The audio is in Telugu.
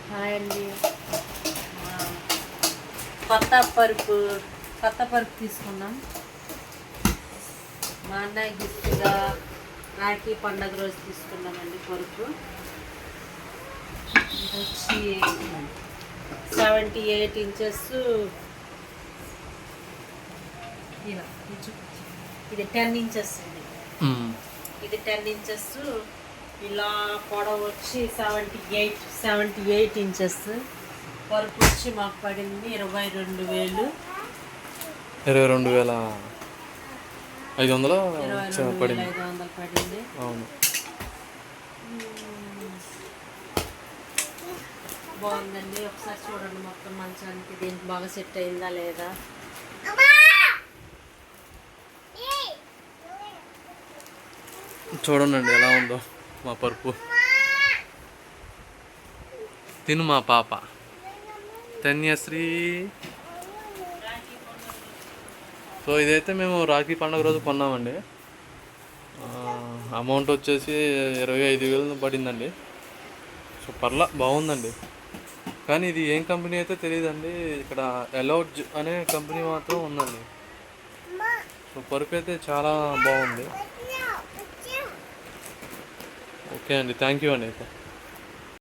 హాయ్ అండి. కొత్త పరుపు తీసుకున్నాం. మా అన్నయ్య గిఫ్ట్గా రాఖీ పండగ రోజు తీసుకున్నామండి పరుపు. ఇది వచ్చి 78 ఇంచెస్. ఇది 10 ఇంచెస్ అండి. ఇది 10 ఇంచెస్. ఇలా పొడవు వచ్చి 78 ఇంచెస్. పరుపు వచ్చి మాకు పడింది 22,500 పడింది. అవును, బాగుందండి. ఒకసారి చూడండి మొత్తం మంచానికి దీనికి బాగా సెట్ అయిందా లేదా. చూడండి ఎలా ఉందో మా పరుపు. తిను మా పాప ధన్యశ్రీ. సో ఇదైతే మేము రాఖీ పండుగ రోజు కొన్నామండి. అమౌంట్ వచ్చేసి 25,000 పడిందండి. సో బాగుందండి. కానీ ఇది ఏం కంపెనీ అయితే తెలియదండి. ఇక్కడ ఎలౌజ్ అనే కంపెనీ మాత్రం ఉందండి. సో పరుపు అయితే చాలా బాగుంది. ఓకే అండి, థ్యాంక్ యూ అండి అయితే.